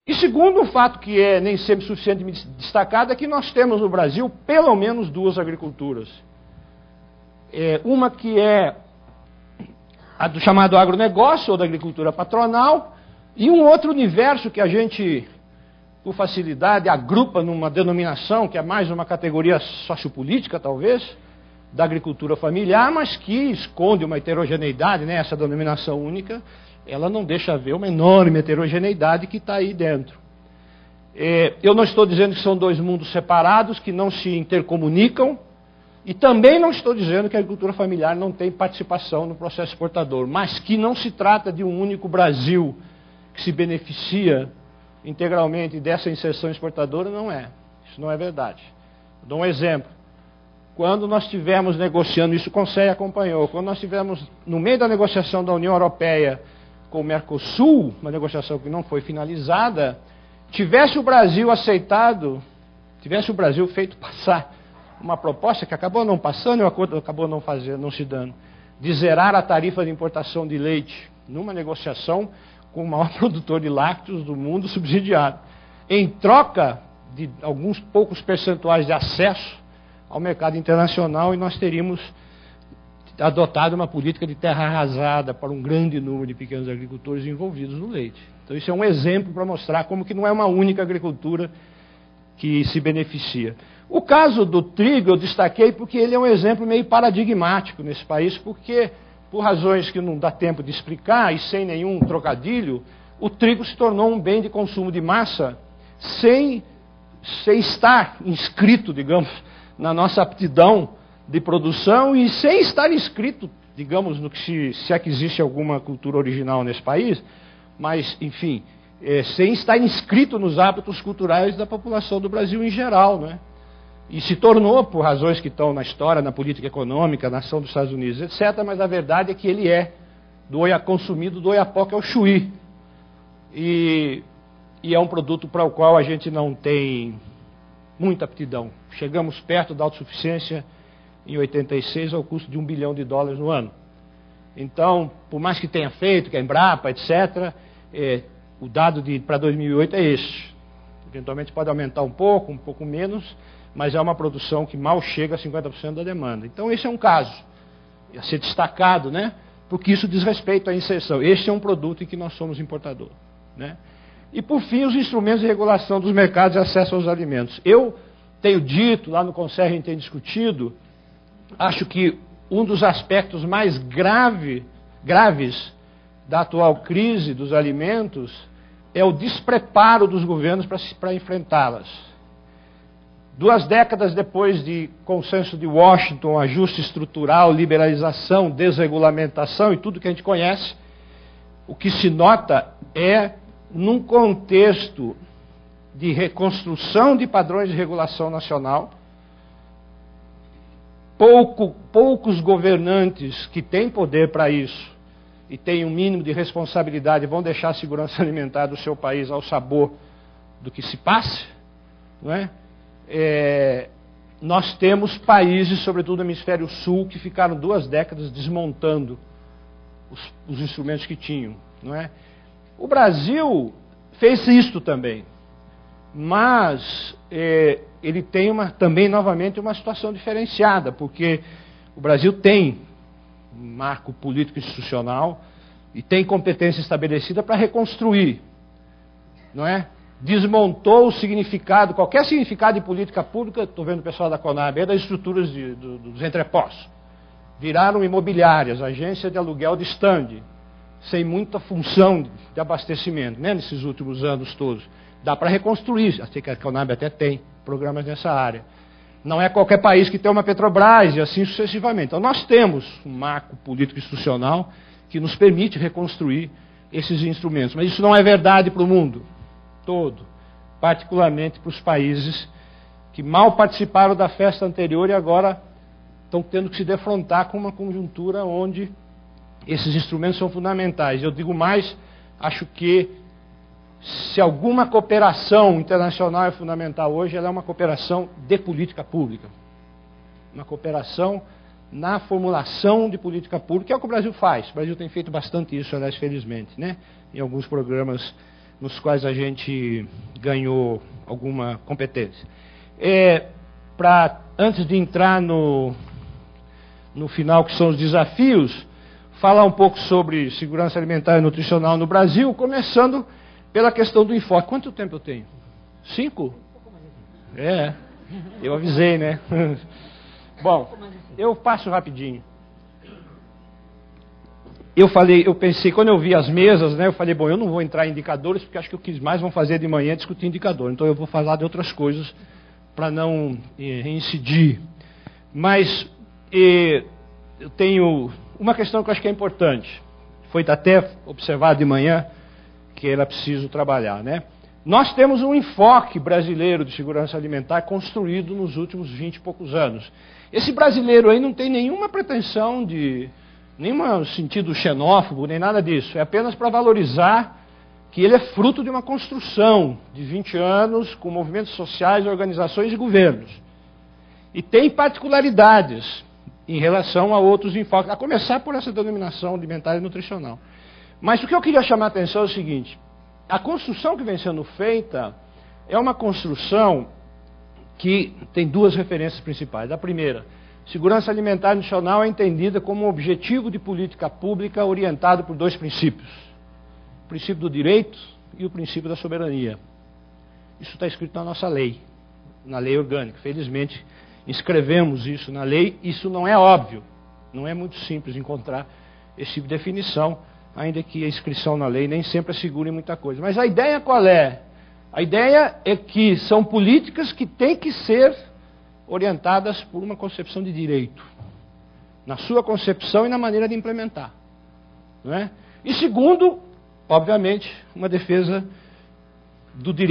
E segundo, um fato que é nem sempre suficientemente destacado é que nós temos no Brasil pelo menos duas agriculturas. Uma que é a do chamado agronegócio, ou da agricultura patronal, e um outro universo que a gente, por facilidade, agrupa numa denominação que é mais uma categoria sociopolítica, talvez, da agricultura familiar, mas que esconde uma heterogeneidade, né? Essa denominação única, ela não deixa ver uma enorme heterogeneidade que está aí dentro. Eu não estou dizendo que são dois mundos separados, que não se intercomunicam, e também não estou dizendo que a agricultura familiar não tem participação no processo exportador, mas que não se trata de um único Brasil que se beneficia integralmente dessa inserção exportadora, não é. Isso não é verdade. Eu dou um exemplo. Quando nós estivemos negociando, isso o Conselho acompanhou, quando nós estivemos no meio da negociação da União Europeia com o Mercosul, uma negociação que não foi finalizada, tivesse o Brasil aceitado, tivesse o Brasil feito passar uma proposta que acabou não passando e o acordo acabou não se dando, de zerar a tarifa de importação de leite numa negociação com o maior produtor de lácteos do mundo subsidiado, em troca de alguns poucos percentuais de acesso ao mercado internacional, e nós teríamos adotado uma política de terra arrasada para um grande número de pequenos agricultores envolvidos no leite. Então isso é um exemplo para mostrar como que não é uma única agricultura que se beneficia. O caso do trigo eu destaquei porque ele é um exemplo meio paradigmático nesse país, porque, por razões que não dá tempo de explicar e sem nenhum trocadilho, o trigo se tornou um bem de consumo de massa sem estar inscrito, digamos, na nossa aptidão de produção e sem estar inscrito, digamos, no que se é que existe alguma cultura original nesse país, mas, enfim, sem estar inscrito nos hábitos culturais da população do Brasil em geral, né? E se tornou, por razões que estão na história, na política econômica, na ação dos Estados Unidos, etc., mas a verdade é que ele é consumido do Oiapoque ao Chuí. E é um produto para o qual a gente não tem muita aptidão. Chegamos perto da autossuficiência em 86 ao custo de $1 bilhão no ano. Então, por mais que tenha feito, que a Embrapa, etc., o dado para 2008 é este. Eventualmente pode aumentar um pouco menos, mas é uma produção que mal chega a 50% da demanda. Então esse é um caso a ser destacado, né? Porque isso diz respeito à inserção. Este é um produto em que nós somos importador, né? E por fim, os instrumentos de regulação dos mercados e acesso aos alimentos. Eu tenho dito, lá no Conselho a gente tem discutido, acho que um dos aspectos mais graves da atual crise dos alimentos é o despreparo dos governos para enfrentá-las. 2 décadas depois de consenso de Washington, ajuste estrutural, liberalização, desregulamentação e tudo que a gente conhece, o que se nota é, num contexto de reconstrução de padrões de regulação nacional, poucos governantes que têm poder para isso e têm um mínimo de responsabilidade vão deixar a segurança alimentar do seu país ao sabor do que se passe, não é? Nós temos países, sobretudo no hemisfério sul, que ficaram 2 décadas desmontando os instrumentos que tinham, não é? O Brasil fez isto também, mas ele tem também, novamente, uma situação diferenciada, porque o Brasil tem um marco político institucional e tem competência estabelecida para reconstruir, não é? Desmontou o significado, qualquer significado de política pública, estou vendo o pessoal da Conab, das estruturas dos entrepostos. Viraram imobiliárias, agência de aluguel de stand, sem muita função de abastecimento, né, nesses últimos anos todos. Dá para reconstruir, até que a Conab até tem programas nessa área. Não é qualquer país que tem uma Petrobras e assim sucessivamente. Então nós temos um marco político institucional que nos permite reconstruir esses instrumentos. Mas isso não é verdade para o mundo todo, particularmente para os países que mal participaram da festa anterior e agora estão tendo que se defrontar com uma conjuntura onde esses instrumentos são fundamentais. Eu digo mais, acho que se alguma cooperação internacional é fundamental hoje, ela é uma cooperação de política pública. Uma cooperação na formulação de política pública, que é o que o Brasil faz. O Brasil tem feito bastante isso, aliás, felizmente, né? Em alguns programas nos quais a gente ganhou alguma competência. Antes de entrar no final, que são os desafios, falar um pouco sobre segurança alimentar e nutricional no Brasil, começando pela questão do enfoque. Quanto tempo eu tenho? 5? Eu avisei, né? Bom, eu passo rapidinho. Eu pensei, quando eu vi as mesas, né, eu falei, bom, eu não vou entrar em indicadores, porque acho que o que mais vão fazer de manhã é discutir indicador. Então eu vou falar de outras coisas para não incidir. Mas eu tenho uma questão que eu acho que é importante. Foi até observado de manhã que era preciso trabalhar, né? Nós temos um enfoque brasileiro de segurança alimentar construído nos últimos 20 e poucos anos. Esse brasileiro aí não tem nenhuma pretensão de nenhum sentido xenófobo, nem nada disso. É apenas para valorizar que ele é fruto de uma construção de 20 anos com movimentos sociais, organizações e governos. E tem particularidades em relação a outros enfoques, a começar por essa denominação alimentar e nutricional. Mas o que eu queria chamar a atenção é o seguinte: a construção que vem sendo feita é uma construção que tem duas referências principais. A primeira, segurança alimentar e nutricional é entendida como um objetivo de política pública orientado por dois princípios: o princípio do direito e o princípio da soberania. Isso está escrito na nossa lei, na lei orgânica. Felizmente, inscrevemos isso na lei. Isso não é óbvio, não é muito simples encontrar esse tipo de definição, ainda que a inscrição na lei nem sempre assegure muita coisa. Mas a ideia qual é? A ideia é que são políticas que têm que ser orientadas por uma concepção de direito, na sua concepção e na maneira de implementar, não é? E segundo, obviamente, uma defesa do direito.